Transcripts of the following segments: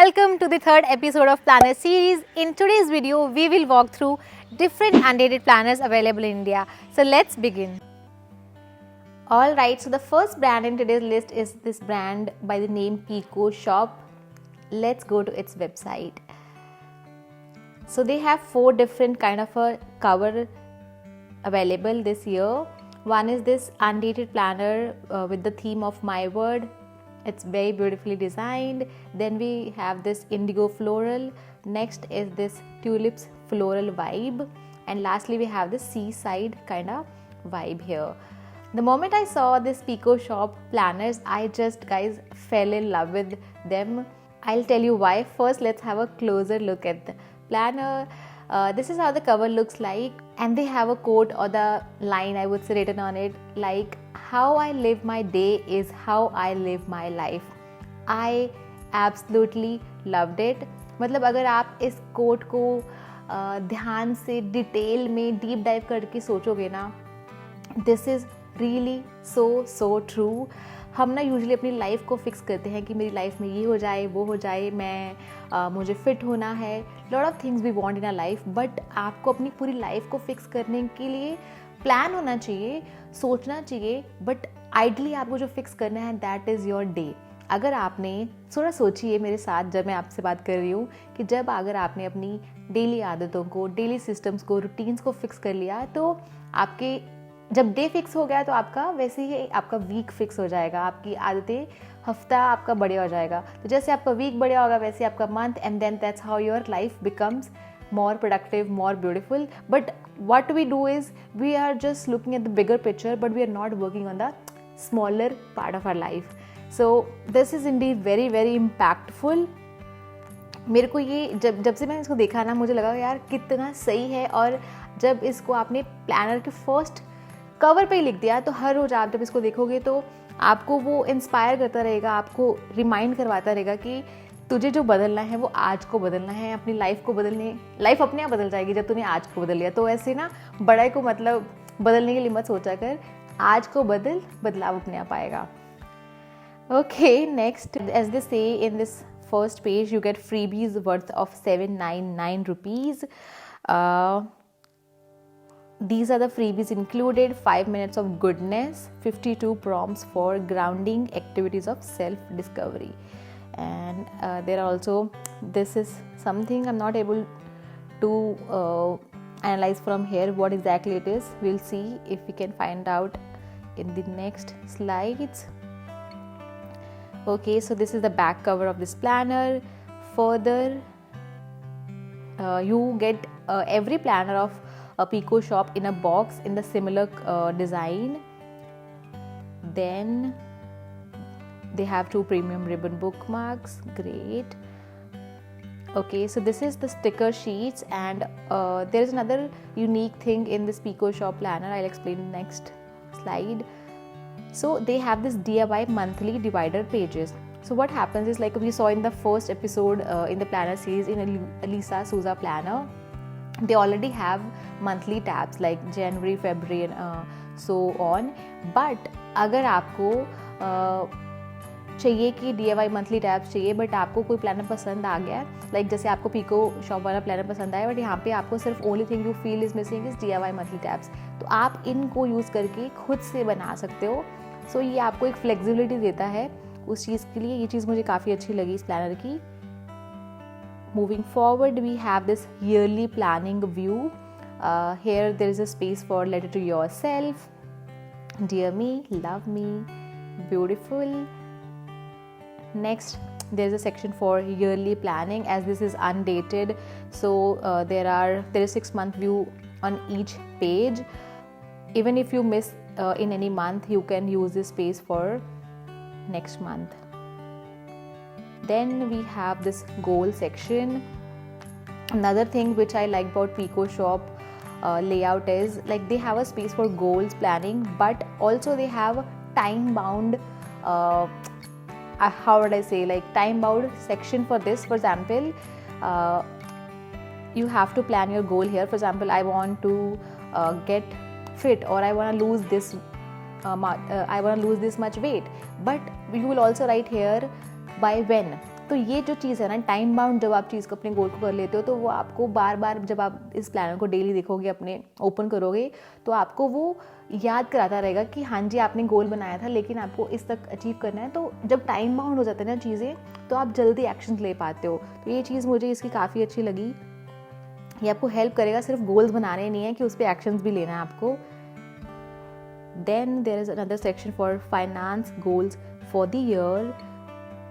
welcome to the third episode of Planner series. In today's video, we will walk through different undated planners available in India. So let's begin. Alright, so the first brand in today's list is this brand by the name Pico Shop. Let's go to its website. So they have 4 different kind of a cover available this year. One is this undated planner with the theme of My Word. It's very beautifully designed. Then we have this indigo floral. Next is this tulips floral vibe. And lastly we have this seaside kind of vibe here. The moment I saw this Pico Shop planners, I just guys fell in love with them. I'll tell you why. First, let's have a closer look at the planner. This is how the cover looks like, and they have a quote or the line, I would say, written on it like, how I live my day is how I live my life. I absolutely loved it. मतलब अगर आप इस coat को ध्यान से detail में deep dive करके सोचोगे ना, this is really so true. हम ना यूजुअली अपनी लाइफ को फिक्स करते हैं कि मेरी लाइफ में ये हो जाए, वो हो जाए, मुझे फिट होना है, lot of things we want in our life. But आपको अपनी पूरी लाइफ को फिक्स करने के लिए प्लान होना चाहिए, सोचना चाहिए. बट आइडली आपको जो फिक्स करना है दैट इज़ योर डे. अगर आपने थोड़ा सोचिए मेरे साथ जब मैं आपसे बात कर रही हूँ कि जब अगर आपने अपनी डेली आदतों को, डेली सिस्टम्स को, रूटीन्स को फिक्स कर लिया, तो आपके जब डे फिक्स हो गया तो आपका वैसे ही आपका वीक फिक्स हो जाएगा. आपकी आदतें, हफ्ता आपका बढ़िया हो जाएगा. तो जैसे आपका वीक बढ़िया होगा वैसे आपका month, and then that's how your life becomes more productive, more beautiful. But what we do is we are just looking at the bigger picture, but we are not working on the smaller part of our life. So this is indeed very very impactful. मेरे को ये जब से मैंने इसको देखा ना, मुझे लगा यार कितना सही है. और जब इसको आपने प्लानर के फर्स्ट कवर पे ही लिख दिया तो हर रोज़ आप जब इसको देखोगे तो आपको वो इंस्पायर करता रहेगा, आपको रिमाइंड करवाता रहेगा कि तुझे जो बदलना है वो आज को बदलना है. अपनी लाइफ को बदलने, लाइफ अपने आप बदल जाएगी जब तूने आज को बदल लिया. तो ऐसे ना बड़ाई को मतलब बदलने के लिए मत सोचा कर, आज को बदलाव अपने आप आएगा. ओके, नेक्स्ट, एज दे से in this first page, you get freebies worth of 799 rupees. These are the freebies included: 5 minutes of goodness, 52 prompts for grounding activities of self-discovery. And there are also, this is something I'm not able to analyze from here what exactly it is. We'll see if we can find out in the next slides. Okay, so this is the back cover of this planner. Further, you get every planner of a Pico Shop in a box in the similar design. Then they have 2 premium ribbon bookmarks. Great. Okay, so this is the sticker sheets, and there is another unique thing in this Pico Shop planner. I'll explain in the next slide. So they have this DIY monthly divider pages. So what happens is, like we saw in the first episode in the planner series in Lisa Souza planner, they already have monthly tabs like January, February and so on. But अगर आपको चाहिए कि DIY monthly tabs चाहिए, but आपको कोई planner पसंद आ गया, like जैसे आपको पीको शॉप वाला प्लानर पसंद आया, बट यहाँ पे आपको सिर्फ only thing you feel is missing is DIY monthly tabs, तो आप इनको यूज़ करके खुद से बना सकते हो. सो ये आपको एक फ्लेक्सिबिलिटी देता है उस चीज़ के लिए. ये चीज़ मुझे काफ़ी अच्छी लगी इस प्लानर की. Moving forward, we have this yearly planning view. Here there is a space for letter to yourself, dear me, love me, beautiful. Next, there is a section for yearly planning, as this is undated. So there is 6-month view on each page. Even if you miss in any month, you can use this space for next month. Then we have this goal section. Another thing which I like about Pico Shop layout is, like, they have a space for goals planning, but also they have time bound how would I say, like time bound section for this. For example, you have to plan your goal here. For example, I want to get fit, or I want to lose this I want to lose this much weight, but you will also write here by when. तो ये जो चीज़ है ना, time bound, जब आप चीज़ को अपने गोल को कर लेते हो तो वो आपको बार बार जब आप इस प्लानर को डेली देखोगे, अपने ओपन करोगे, तो आपको वो याद कराता रहेगा कि हाँ जी आपने गोल बनाया था लेकिन आपको इस तक अचीव करना है। तो जब टाइम बाउंड हो जाते हैं ना चीज़ें, तो आप जल्दी एक्शन ले पाते हो। तो ये चीज़ मुझे इसकी काफ़ी अच्छी लगी। ये आपको हेल्प करेगा, सिर्फ गोल्स बनाने नहीं है कि उस पर एक्शंस भी लेना है आपको। Then there is another section for finance goals for the year,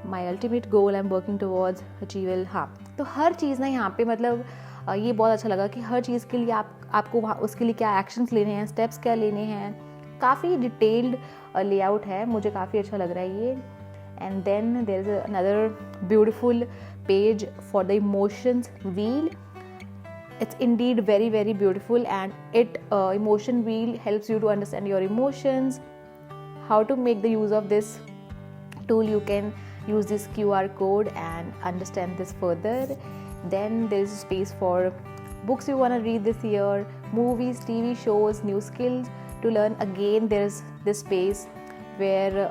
my ultimate goal I am working towards achieval. हाँ, तो हर चीज़ ना यहाँ पे मतलब ये बहुत अच्छा लगा कि हर चीज़ के लिए आपको वहाँ उसके लिए क्या एक्शंस लेने हैं, स्टेप्स क्या लेने हैं, काफ़ी डिटेल्ड लेआउट है, मुझे काफ़ी अच्छा लग रहा है ये। And then there is another beautiful page for the emotions wheel. It's indeed very very beautiful, and it emotion wheel helps you to understand your emotions, how to make the use of this tool. You can use this QR code and understand this further. Then there is space for books you want to read this year, movies, TV shows, new skills to learn. Again there is this space where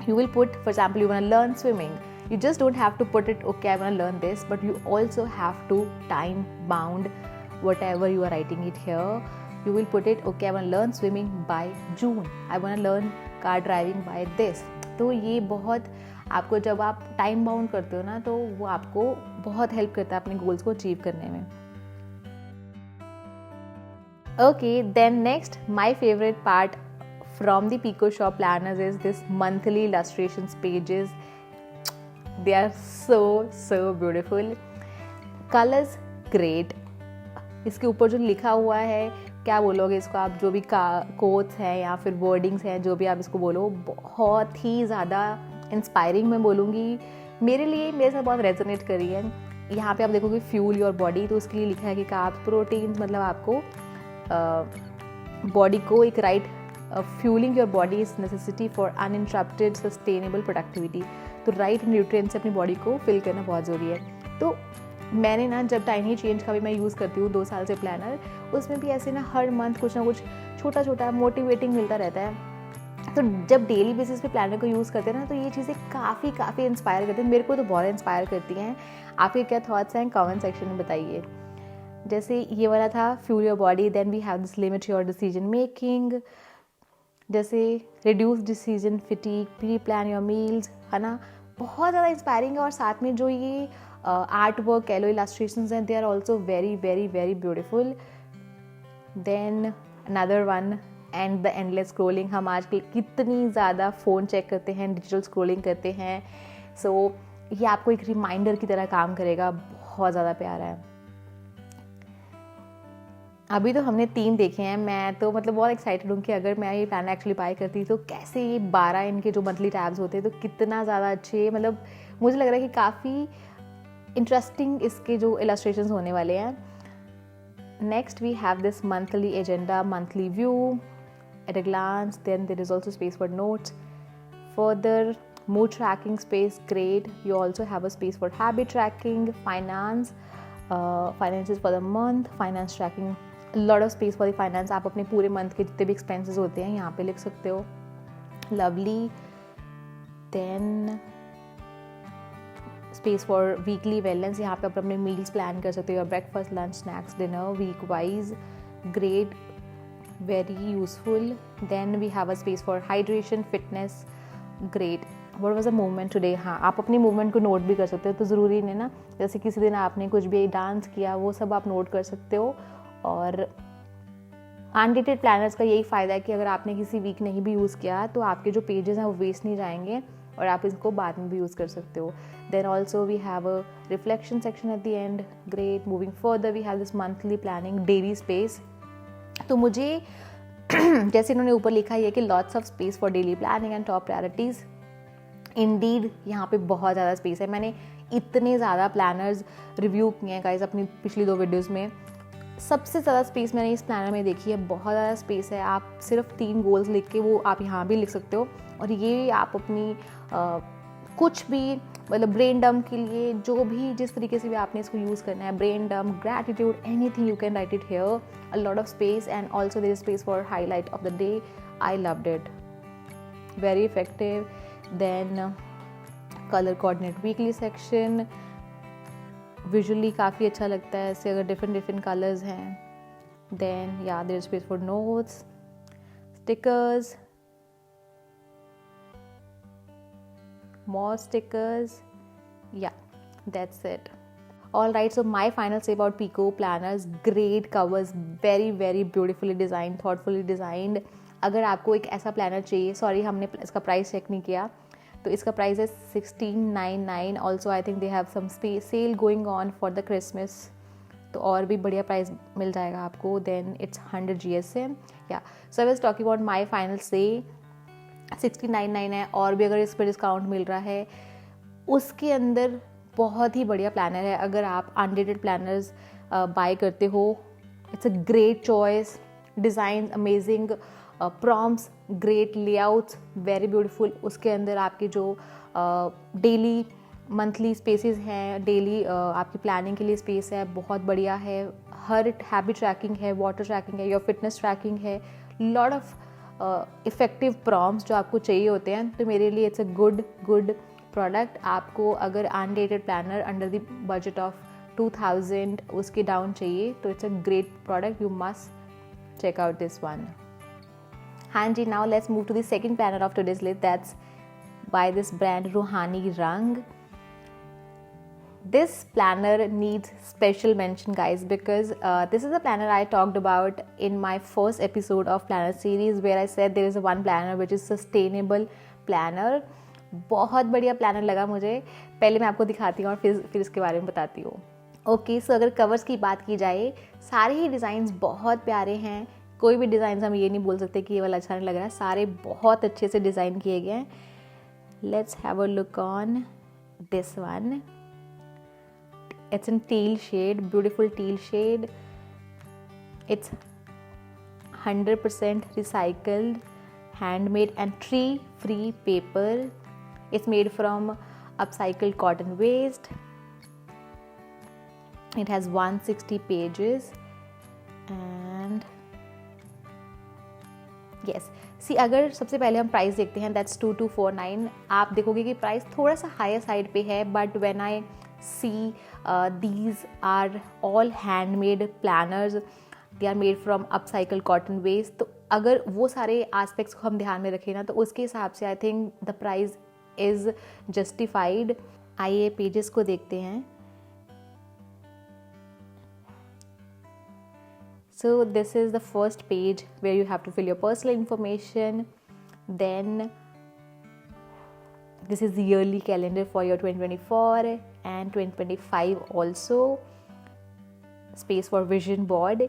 you will put, for example, you want to learn swimming. You just don't have to put it, okay, I want to learn this, but you also have to time bound whatever you are writing it here. You will put it, okay, I want to learn swimming by June, I want to learn car driving by this. तो ये बहुत आपको, जब आप time bound करते हो ना, तो वो आपको बहुत हेल्प करता है अपने गोल्स को अचीव करने में। Okay, then next, my favorite part from the Pico Shop planners is this monthly illustrations pages. They are so beautiful. Colors great. इसके ऊपर जो लिखा हुआ है, क्या बोलोगे इसको आप, जो भी कोट्स हैं या फिर वर्डिंग्स हैं, जो भी आप इसको बोलो, बहुत ही ज़्यादा इंस्पायरिंग मैं बोलूँगी। मेरे साथ बहुत रेजोनेट करी है। यहाँ पे आप देखोगे फ्यूल योर बॉडी, तो उसके लिए लिखा है कि कार्ब्स, प्रोटीन्स, मतलब आपको बॉडी को एक right fuelling your body is necessity for uninterrupted sustainable productivity. तो राइट न्यूट्रिएंट्स से अपनी बॉडी को फिल करना बहुत ज़रूरी है। तो मैंने ना, जब टाइनी चेंज का भी मैं यूज़ करती हूँ 2 साल से प्लानर, उसमें भी ऐसे ना हर मंथ कुछ ना कुछ छोटा छोटा मोटिवेटिंग मिलता रहता है। तो जब डेली बेसिस पे प्लानर को यूज़ करते हैं ना, तो ये चीज़ें काफ़ी इंस्पायर करती हैं। मेरे को तो बहुत इंस्पायर करती हैं। आपके क्या थॉट्स हैं, कमेंट सेक्शन में बताइए। जैसे ये वाला था fuel your body, then we have this limit your decision making, जैसे reduce decision fatigue, pre plan your meals, है ना, बहुत ज़्यादा इंस्पायरिंग है। और साथ में जो ये आर्ट वर्क कह लो, इलास्ट्रेशंस हैं, they are also very very very beautiful. Then another one, and the endless scrolling. हम आजकल कितनी ज़्यादा फ़ोन चेक करते हैं, डिजिटल स्क्रोलिंग करते हैं। सो ये आपको एक रिमाइंडर की तरह काम करेगा, बहुत ज़्यादा प्यारा है। अभी तो हमने 3 देखे हैं। मैं तो मतलब बहुत एक्साइटेड हूँ कि अगर मैं ये प्लान एक्चुअली बाय करती तो कैसे ये 12 इनके जो मंथली टैब्स होते हैं तो कितना ज़्यादा अच्छे, मतलब मुझे लग रहा है कि काफ़ी इंटरेस्टिंग इसके जो इलस्ट्रेशंस होने वाले हैं। Next we have this monthly agenda, monthly view at a glance, then there is also space for notes, further mood tracking space, great. You also have a space for habit tracking, finances for the month, finance tracking, a lot of space for the finance. आप अपने पूरे month के जितने भी expenses होते हैं यहाँ पे लिख सकते हो। lovely. Then space for weekly wellness, यहाँ पे आप अपने मील्स प्लान कर सकते हो, breakfast, lunch, snacks, dinner, week wise, great, very useful. Then we have a space for hydration, fitness, great. What was the movement today, हाँ आप अपनी मूवमेंट को नोट भी कर सकते हो, तो ज़रूरी नहीं ना, जैसे किसी दिन आपने कुछ भी डांस किया वो सब आप नोट कर सकते हो। और अनडेटेड प्लानर्स का यही फ़ायदा है कि अगर आपने किसी वीक नहीं भी यूज़ किया तो आपके जो पेजेस हैं वो वेस्ट नहीं जाएंगे और आप इसको बाद में भी यूज़ कर सकते हो। Then also we have a reflection section at the end, great. Moving further we have this monthly planning daily space. तो मुझे जैसे इन्होंने ऊपर लिखा है कि lots of space for daily planning and top priorities, indeed यहाँ पे बहुत ज़्यादा स्पेस है। मैंने इतने ज़्यादा प्लानर्स रिव्यू किए हैं गाइस अपनी पिछली 2 वीडियोज़ में, सबसे ज़्यादा स्पेस मैंने इस प्लानर में देखी है, बहुत ज़्यादा स्पेस है। आप सिर्फ 3 गोल्स लिख के वो आप यहाँ भी लिख सकते हो और ये आप अपनी कुछ भी मतलब ब्रेन डंप के लिए जो भी जिस तरीके से भी आपने इसको यूज़ करना है, brain dump, gratitude, anything you can write it here. A lot of space and also there is space for highlight of the day. I loved it, very effective. Then colour coordinate weekly section, visually काफ़ी अच्छा लगता है ऐसे अगर different colours हैं. Then या there is space for notes, stickers, more stickers. Yeah, that's it. All right, so my final say about Pico planners: great covers, very beautifully designed, thoughtfully designed. अगर आपको एक ऐसा प्लानर चाहिए, sorry हमने इसका price check नहीं किया, तो इसका प्राइस है 1699. Also I think they have some sale going on for the Christmas, तो और भी बढ़िया प्राइस मिल जाएगा आपको. Then it's 100 GSM. या so I was talking about my final say 1699 है, और भी अगर इस पर डिस्काउंट मिल रहा है. उसके अंदर बहुत ही बढ़िया प्लानर है. अगर आप अनडेटेड प्लानर्स बाय करते हो, it's a great choice. Design amazing, prompts great, layouts very beautiful. उसके अंदर आपके जो डेली मंथली स्पेसेस हैं, डेली आपकी प्लानिंग के लिए स्पेस है, बहुत बढ़िया है. हर हैबिट ट्रैकिंग है, वाटर ट्रैकिंग है, योर फिटनेस ट्रैकिंग है, लॉट ऑफ इफ़ेक्टिव प्रॉम्प्ट्स जो आपको चाहिए होते हैं. तो मेरे लिए इट्स अ गुड प्रोडक्ट. आपको अगर undated planner under the budget of 2000 उसके डाउन चाहिए तो it's a great product. You must check out this one. हाँ जी, now let's move to the second planner of today's list. That's by this brand Roohani Rang. This planner needs special mention, guys, because this is a planner I talked about in my first episode of planner series, where I said there is one planner which is sustainable planner. बहुत बढ़िया planner लगा मुझे. पहले मैं आपको दिखाती हूँ और फिर इसके बारे में बताती हूँ. ओके, सो अगर कवर्स की बात की जाए, सारे ही डिज़ाइंस बहुत प्यारे हैं. कोई भी डिज़ाइन हम ये नहीं बोल सकते कि ये वाला अच्छा नहीं लग रहा है. सारे बहुत अच्छे से डिज़ाइन किए गए हैं. Let's have a look on this one. It's in teal shade, beautiful teal shade. It's 100% recycled, handmade and tree-free paper. It's made from upcycled cotton waste. It has 160 pages and yes. सी अगर सबसे पहले हम price देखते हैं, that's 2249. आप देखोगे कि price थोड़ा सा हायर साइड पे है, but when I see these are all handmade planners. They are made from upcycled cotton waste. तो अगर वो सारे एस्पेक्ट्स को हम ध्यान में रखें ना, तो उसके हिसाब से I think the price is justified. आइए पेजेस को देखते हैं. So this is the first page where you have to fill your personal information. Then this is the yearly calendar for your 2024 and 2025 also. Space for vision board.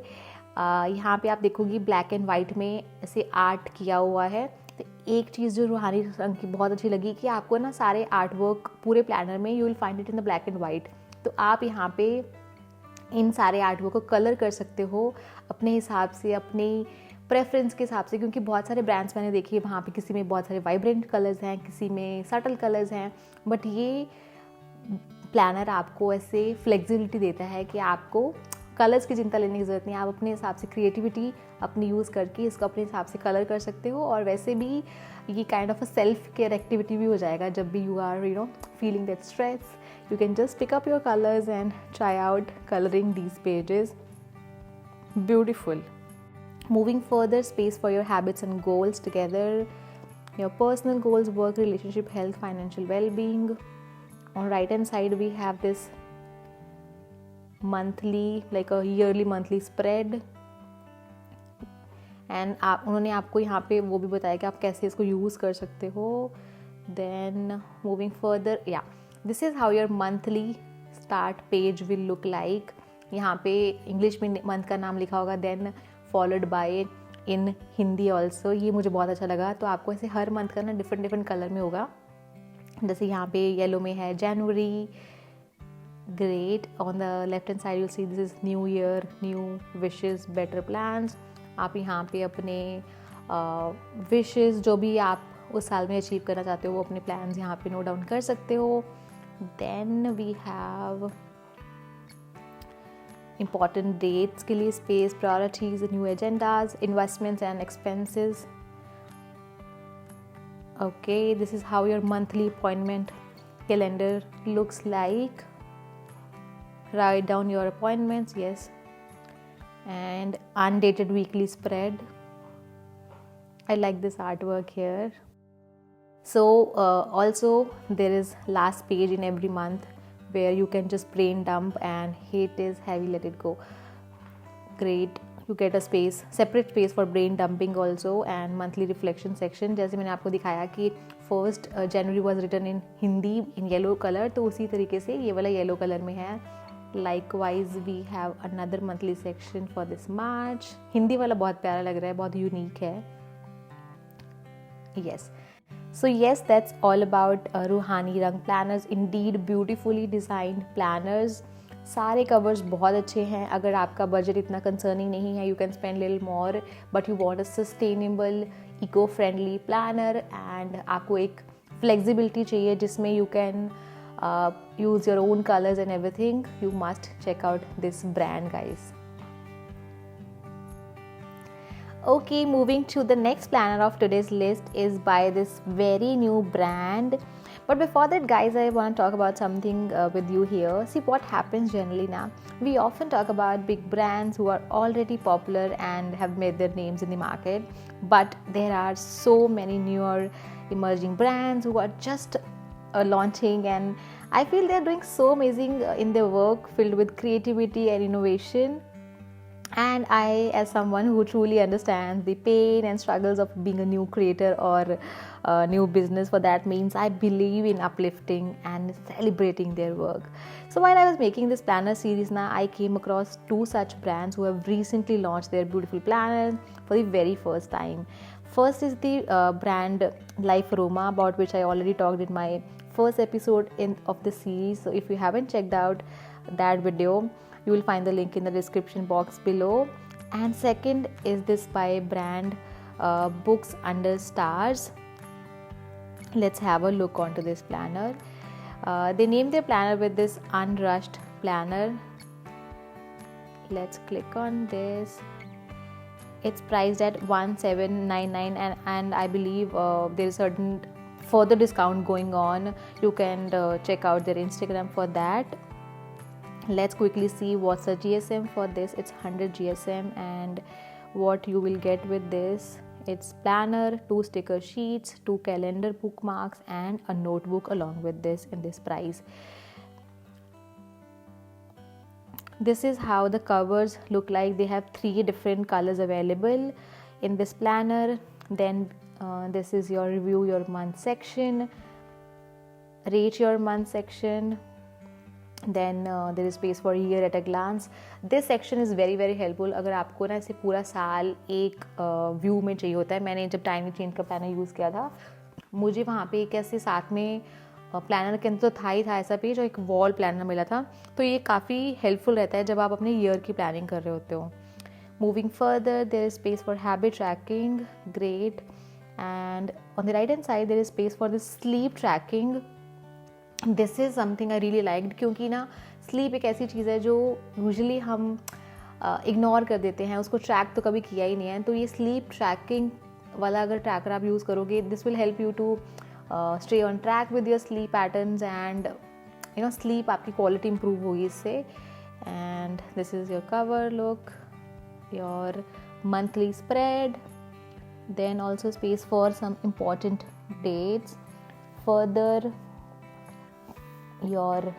यहाँ पे आप देखोगी black and white में ऐसे art किया हुआ है. तो एक चीज़ जो रूहानी रंग की बहुत अच्छी लगी कि आपको ना सारे आर्ट वर्क पूरे प्लानर में you will find it in the black and white. तो आप यहाँ पे इन सारे आर्ट वर्क को कलर कर सकते हो अपने हिसाब से, अपनी प्रेफरेंस के हिसाब से. क्योंकि बहुत सारे ब्रांड्स मैंने देखे वहाँ पे किसी में बहुत सारे वाइब्रेंट कलर्स हैं, किसी में सटल कलर्स हैं, बट ये प्लानर आपको ऐसे फ्लेक्सिबिलिटी देता है कि आपको कलर्स की चिंता लेने की ज़रूरत नहीं. आप अपने हिसाब से क्रिएटिविटी अपनी यूज़ करके इसको अपने हिसाब से कलर कर सकते हो. और वैसे भी ये kind of a self care activity भी हो जाएगा. जब भी you are feeling that stress, you can just pick up your colors and try out coloring these pages. Beautiful. Moving further, space for your habits and goals together. Your personal goals, work, relationship, health, financial well-being. On right hand side we have this monthly, like a yearly monthly spread. And उन्होंने आपको यहाँ पे वो भी बताया कि आप कैसे इसको यूज़ कर सकते हो. Then moving further, yeah. This is how your monthly start page will look like. यहाँ पे इंग्लिश में मंथ का नाम लिखा होगा, then followed by in Hindi also. ये मुझे बहुत अच्छा लगा. तो आपको ऐसे हर मंथ का ना डिफरेंट कलर में होगा. जैसे यहाँ पे येलो में है जनवरी. Great. On the left hand side you see this is new year, new wishes, better plans. आप यहाँ पे अपने विशेस जो भी आप उस साल में अचीव करना चाहते हो वो अपने प्लान्स यहाँ पे नोट डाउन कर सकते हो. Then we have important dates के लिए space, priorities, new agendas, investments and expenses. Okay, this is how your monthly appointment calendar looks like. Write down your appointments, yes, and undated weekly spread. I like this artwork here. So also there is last page in every month where you can just brain dump, and hate is heavy, let it go. Great, you get a space, separate space for brain dumping also, and monthly reflection section. जैसे मैंने आपको दिखाया कि 1st January was written in Hindi in yellow color, तो उसी तरीके से ये वाला yellow color में है. Likewise we have another monthly section for this March. Hindi वाला बहुत प्यारा लग रहा है, बहुत यूनिक है. Yes. So yes, that's all about रूहानी रंग planners. Indeed beautifully designed planners. सारे कवर्स बहुत अच्छे हैं. अगर आपका बजट इतना कंसर्निंग नहीं है, you can spend little more, but you want a sustainable eco friendly planner, and आपको एक फ्लेक्सिबिलिटी चाहिए जिसमें you can use your own colors and everything, you must check out this brand, guys. Okay, moving to the next planner of today's list is by this very new brand. But before that, guys, I want to talk about something with you here. See, what happens generally now, we often talk about big brands who are already popular and have made their names in the market, but there are so many newer emerging brands who are just launching, and I feel they're doing so amazing in their work, filled with creativity and innovation. And I, as someone who truly understands the pain and struggles of being a new creator or a new business, for that means I believe in uplifting and celebrating their work. So while I was making this planner series now, I came across two such brands who have recently launched their beautiful planners for the very first time. First is the brand Life Aroma, about which I already talked in my first episode of the series. So if you haven't checked out that video, you will find the link in the description box below. And second is this by brand Books Under Stars. Let's have a look onto this planner. They named their planner with this unrushed planner. Let's click on this. It's priced at 1799, and I believe there is certain further discount going on. You can check out their Instagram for that. Let's quickly see what's the GSM for this. It's 100 GSM, and what you will get with this, it's planner, 2 sticker sheets, 2 calendar bookmarks, and a notebook along with this in this price. This is how the covers look like. They have 3 different colors available in this planner. Then this is your review your month section, rate your month section. Then there is space for year at a glance. This section is very very helpful अगर आपको ना इसे पूरा साल एक view में चाहिए होता है. मैंने जब टाइनी चेंज का प्लानर यूज़ किया था, मुझे वहाँ पे एक ऐसे साथ में प्लानर के अंदर तो था ही था ऐसा पेज, और एक वॉल प्लानर मिला था. तो ये काफ़ी हेल्पफुल रहता है जब आप अपने ईयर की प्लानिंग कर रहे होते हो. Moving further, there is space for habit tracking, great. And on the right hand side there is space for the sleep tracking. This is something I really liked, क्योंकि ना स्लीप एक ऐसी चीज़ है जो यूजुअली हम इग्नोर कर देते हैं, उसको ट्रैक तो कभी किया ही नहीं है. तो ये स्लीप ट्रैकिंग वाला अगर ट्रैकर आप यूज़ करोगे, this will help you to stay on track with your sleep patterns, and you know sleep आपकी क्वालिटी इंप्रूव होगी इससे. And this is your cover look, your monthly spread, then also space for some important dates. Further, your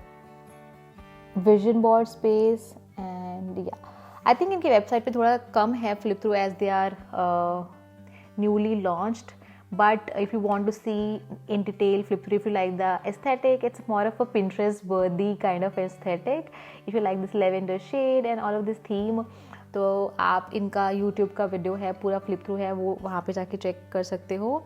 vision board space, and yeah, I think इनकी website पे थोड़ा कम है flip through as they are newly launched. But if you want to see in detail flip through, if you like the aesthetic, it's more of a Pinterest worthy kind of aesthetic. If you like this lavender shade and all of this theme, तो आप इनका YouTube का video है पूरा flip through है, वो वहाँ पे जाके चेक कर सकते हो.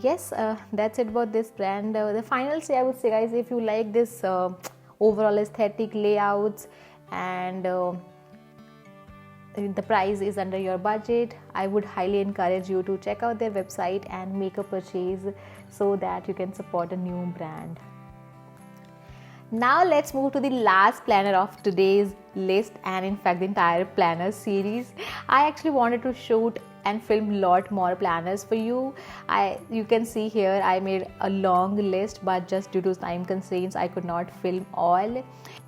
Yes, that's it about this brand. The final say I would say, guys, if you like this overall aesthetic layouts and the price is under your budget, I would highly encourage you to check out their website and make a purchase so that you can support a new brand. Now let's move to the last planner of today's list, and in fact the entire planner series. I actually wanted to shoot and film lot more planners for you. You can see here I made a long list, but just due to time constraints I could not film all.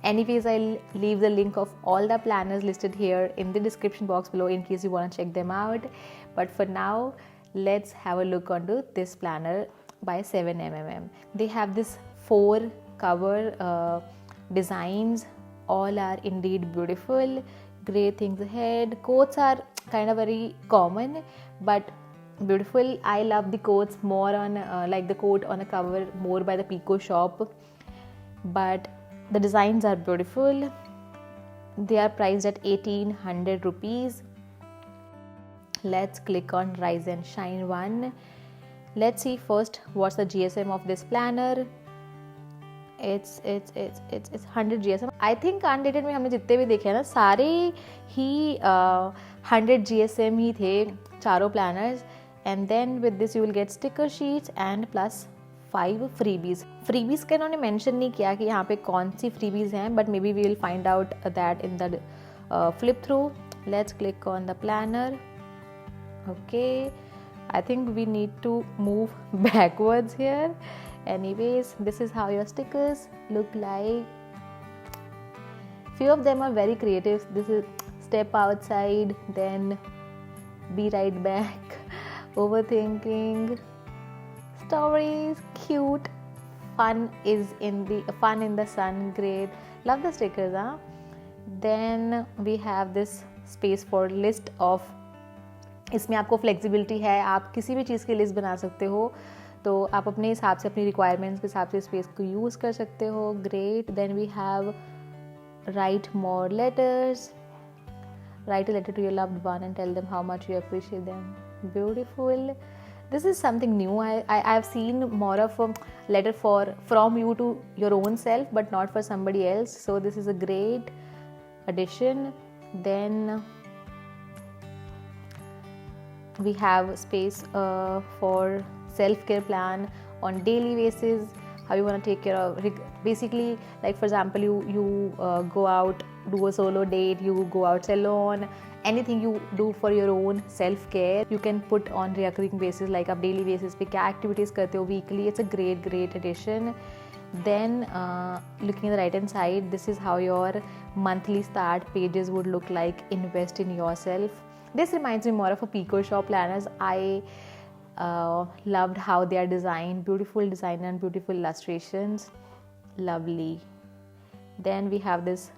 Anyways, I'll leave the link of all the planners listed here in the description box below in case you want to check them out. But for now, let's have a look onto this planner by 7mm. They have this 4 cover designs. All are indeed beautiful. Great things ahead. Quotes are kind of very common but beautiful. I love the quotes more on like the quote on a cover more by the Pico shop, but the designs are beautiful. They are priced at 1800 rupees. Let's click on Rise and Shine one. Let's see first what's the GSM of this planner. It's 100 GSM. I think Undated में हमने जितने भी देखे हैं ना सारे ही 100 GSM ही थे चारों planners. And then with this you will get sticker sheets and plus 5 freebies. Freebies का इन्होंने mention नहीं किया कि यहाँ पे कौन सी freebies हैं, but maybe we will find out that in the flip through. Let's click on the planner. Okay, I think we need to move backwards here. Anyways, this is how your stickers look like. Few of them are very creative. This is step outside, then be right back, overthinking, stories, cute, fun in the sun, great. Love the stickers, huh? Then we have this space for list of. इसमें आपको flexibility है, आप किसी भी चीज़ की list बना सकते हो, तो आप अपने हिसाब से अपनी रिक्वायरमेंट्स के हिसाब से स्पेस को यूज़ कर सकते हो. Great. Then we have write more letters. Write a letter to your loved one and tell them how much you appreciate them. Beautiful. This is something new. I've seen more of a letter from you to your own self, but not for somebody else. So this is a great addition. Then we have space for self-care plan on daily basis. How you want to take care of, basically, like for example, you go out, do a solo date, you go out salon, anything you do for your own self-care, you can put on recurring basis, like आप daily basis पे क्या activities करते हो weekly. It's a great addition. Then looking at the right hand side, this is how your monthly start pages would look like. Invest in yourself. This reminds me more of a Pico shop planners. I loved how they are designed. Beautiful design and beautiful illustrations. Lovely. Then we have this.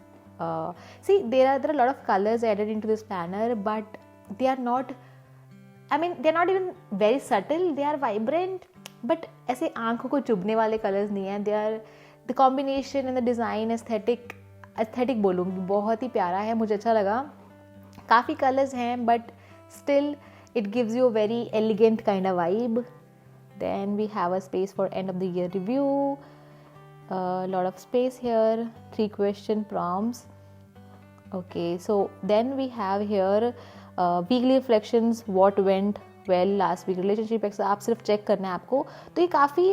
See, there are a lot of colors added into this planner, but they are not. I mean, they are not even very subtle. They are vibrant, but ऐसे आँखों को चुभने वाले colors नहीं हैं. They are the combination and the design aesthetic बोलूँगी, बहुत ही प्यारा है, मुझे अच्छा लगा. काफ़ी कलर्स हैं but still it gives you a very elegant kind of vibe. Then we have a space for end of the year review. Lot of space here. 3 question prompts. Okay, so then we have here weekly reflections, what went well last week, relationship x. आप सिर्फ check करना है आपको, तो ये काफ़ी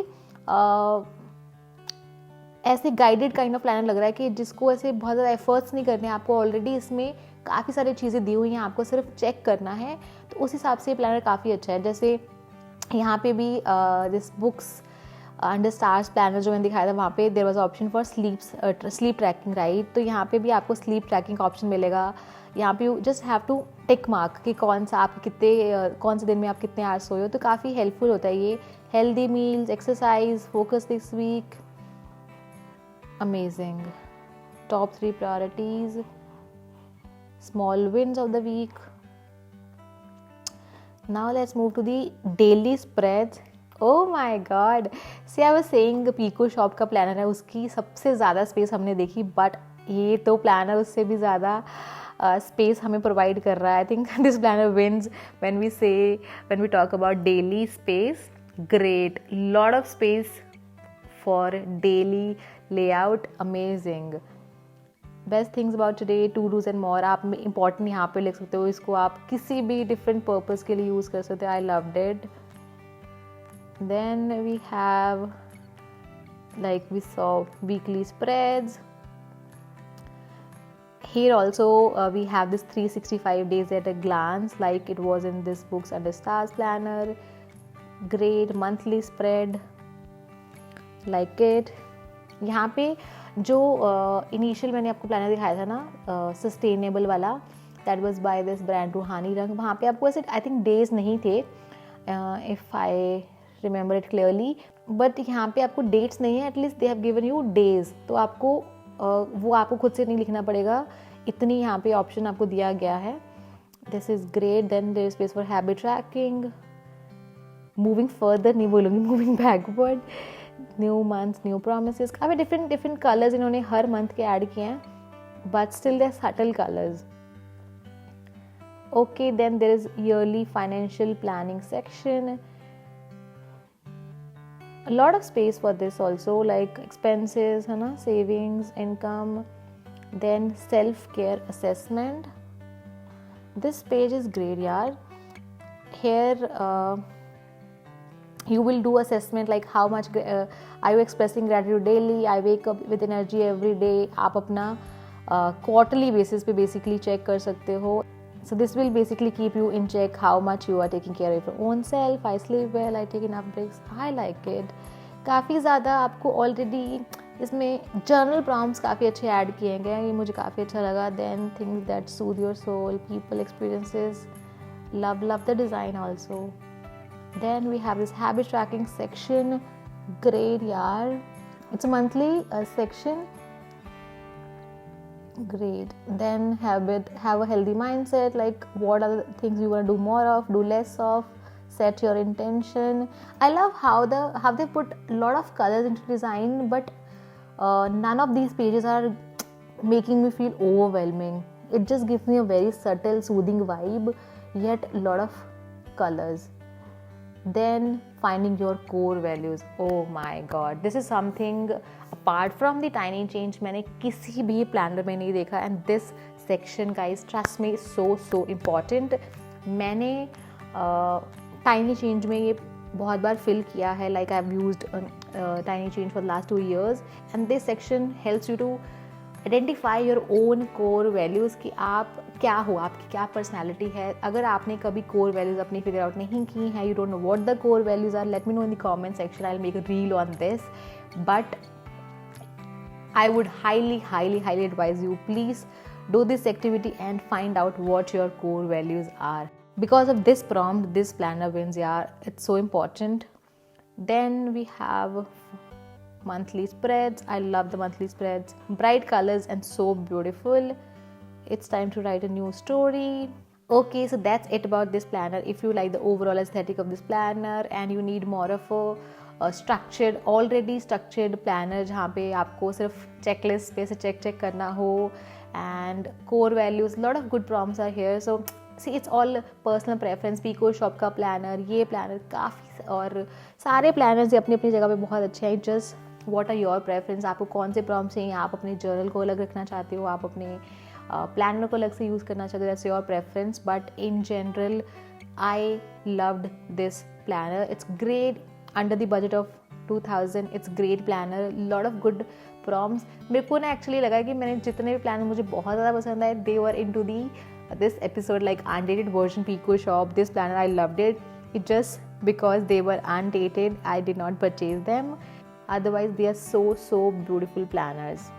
ऐसे guided kind of planner लग रहा है कि जिसको ऐसे बहुत ज़्यादा एफर्ट्स नहीं करने हैं. आपको ऑलरेडी इसमें काफ़ी सारी चीज़ें दी हुई हैं, आपको सिर्फ चेक करना है, तो उस हिसाब से ये प्लानर काफ़ी अच्छा है. जैसे यहाँ पे भी this books under stars planner जो मैंने दिखाया था, वहाँ पे there was option for sleep tracking, right. तो यहाँ पे भी आपको स्लीप ट्रैकिंग का ऑप्शन मिलेगा. यहाँ पे you just have to tick mark कि कौन से दिन में आप कितने आवर्स सोए हो, तो काफ़ी हेल्पफुल होता है ये. Healthy meals, exercise, focus this week. Amazing. Top 3 priorities, small wins of the week. Now let's move to the daily spreads. Oh my god. See, I was saying Pico shop का planner है, उसकी सबसे ज़्यादा space हमने देखी, but ये तो planner उससे भी ज़्यादा space हमें provide कर रहा है. I think this planner wins when we talk about daily space. Great. Lot of space for daily layout. Amazing. Best things about today, to dos and more. आप इंपॉर्टेंट यहाँ पे लिख सकते हो, इसको आप किसी भी डिफरेंट पर्पस के लिए यूज़ कर सकते हो. I loved it. Then we have like we saw weekly spreads. Here also we have this 365 days at a glance like it was in this books under stars planner. Great monthly spread, like it. यहाँ पे जो initial मैंने आपको planner दिखाया था ना sustainable वाला, that was by this brand Roohani रंग, वहाँ पे आपको ऐसे आई थिंक डेज नहीं थे if I remember it clearly, but यहाँ पे आपको डेट्स नहीं है, at least they have given you days, तो आपको वो आपको खुद से नहीं लिखना पड़ेगा, इतनी यहाँ पे ऑप्शन आपको दिया गया है. This is great. Then there is space for habit tracking. Moving further नहीं बोलूँगी, moving backward. New month new promises. काफ़ी डिफरेंट कलर्स इन्होंने हर मंथ के ऐड किए हैं, but still they subtle colours. Okay, then there is yearly financial planning section. A lot of space for this also, like expenses है ना, savings, income, then self-care assessment. This page is great यार. Here you will do assessment like how much are you expressing gratitude daily. I wake up with energy every day. आप अपना quarterly basis पे basically check कर सकते हो. So this will basically keep you in check how much you are taking care of your own self. I sleep well, I take enough breaks. I like it. काफ़ी ज़्यादा आपको already इसमें journal prompts काफ़ी अच्छे add किए गए हैं, ये मुझे काफ़ी अच्छा लगा. Then things that soothe your soul, people experiences, love the design also. Then we have this habit tracking section. Great यार, it's a monthly section. Great. Then have a healthy mindset, like what are the things you want to do more of, do less of, set your intention. I love how they put a lot of colors into design, but none of these pages are making me feel overwhelming. It just gives me a very subtle soothing vibe, yet a lot of colors. Then finding your core values. Oh my god, this is something apart from the tiny change मैंने किसी भी planner में नहीं देखा, and this section guys trust me so important. मैंने tiny change में ये बहुत बार fill किया है, like I've used tiny change for the last 2 years, and this section helps you to identify your own core values कि आप क्या हो, आपकी क्या पर्सनैलिटी है. अगर आपने कभी कोर वैल्यूज़ अपनी फिगर आउट नहीं की हैं, you don't know what the core values are, let me know in the comment section. I will make a reel on this, but I would highly advise you, please do this activity and find out what your core values are. Because of this prompt, this planner wins, yeah, it's so important. Then we have monthly spreads. I love the monthly spreads. Bright colors and so beautiful. It's time to write a new story. Okay, so that's it about this planner. If you like the overall aesthetic of this planner and you need more of a already structured planner जहाँ पे आपको सिर्फ checklist पे से check करना हो, and core values, lot of good prompts are here. So see, it's all personal preference. Pico Shop का planner, ये planner काफ़ी, और सारे planners अपनी अपनी जगह पे बहुत अच्छे हैं. Just what are your preference? आपको कौन से prompts चाहिए? आप अपने journal को अलग रखना चाहते हो, आप अपने planner को अलग से यूज़ करना चाहते हो, that's your preference. But in general, I loved this planner. It's great. Under the budget of 2000, it's great planner. Lot of good prompts. मेरे को ना actually लगा कि मैंने जितने भी planner मुझे बहुत ज़्यादा पसंद आए, they were into this episode like undated version Pico Shop. This planner I loved it. It just because they were undated, I did not purchase them. Otherwise, they are so beautiful planners.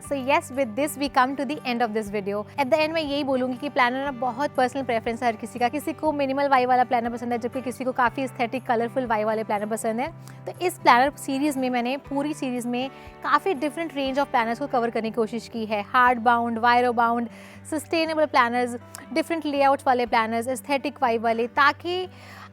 So yes, with this we come to the end of this video. At the end मैं यही बोलूँगी कि planner ना बहुत personal preference है हर किसी का. किसी को मिनिमल वाई वाला प्लानर पसंद है, जबकि किसी को काफ़ी एस्थेटिक कलरफुल वाई वाले प्लानर पसंद है. तो इस प्लानर सीरीज़ में मैंने पूरी सीरीज़ में काफ़ी डिफरेंट रेंज ऑफ प्लानर्स को कवर करने की कोशिश की है. Hard bound, wiro bound, sustainable planners, different layouts वाले प्लानर्स, एस्थेटिक वाई वाले, ताकि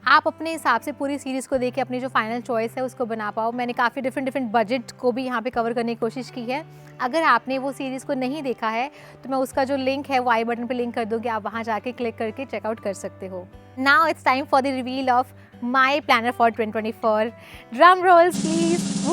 आप अपने हिसाब से पूरी सीरीज़ को देख के अपनी जो फाइनल चॉइस है उसको बना पाओ. मैंने काफ़ी डिफरेंट बजट को भी यहाँ पे कवर करने की कोशिश की है. अगर आपने वो सीरीज़ को नहीं देखा है तो मैं उसका जो लिंक है वो आई बटन पे लिंक कर दूँगी, आप वहाँ जाके क्लिक करके चेकआउट कर सकते हो. Now it's time for the reveal of my planner for 2024. Drum rolls please.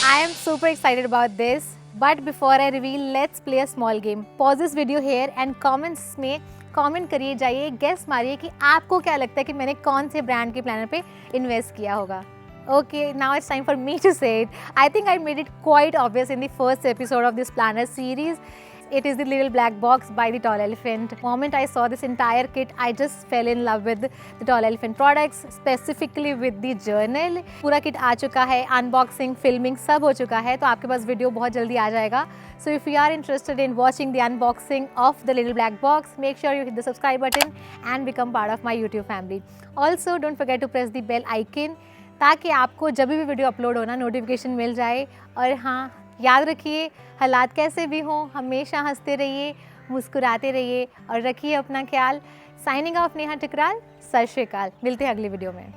I am super excited about this. But before I reveal, let's play a small game. Pause this video here and comments में comment करिए, जाइए guess मारिए कि आपको क्या लगता है कि मैंने कौन से ब्रांड के प्लानर पे इन्वेस्ट किया होगा. Okay, now it's time for me to say it. I think I made it quite obvious in the first episode of this planner series. it is the little black box by the Tall Elephant. The moment I saw this entire kit, I just fell in love with the Tall Elephant products, specifically with the journal. पूरा kit आ चुका है, unboxing, filming सब हो चुका है, तो आपके पास video बहुत जल्दी आ जाएगा. So if you are interested in watching the unboxing of the little black box, make sure you hit the subscribe button and become part of my YouTube family. Also, don't forget to press the bell icon ताकि आपको जब भी video upload होना notification मिल जाए. और हाँ, याद रखिए, हालात कैसे भी हों, हमेशा हंसते रहिए, मुस्कुराते रहिए और रखिए अपना ख्याल. Signing off Neha Tikral. सत श्री अकाल. मिलते हैं अगली वीडियो में.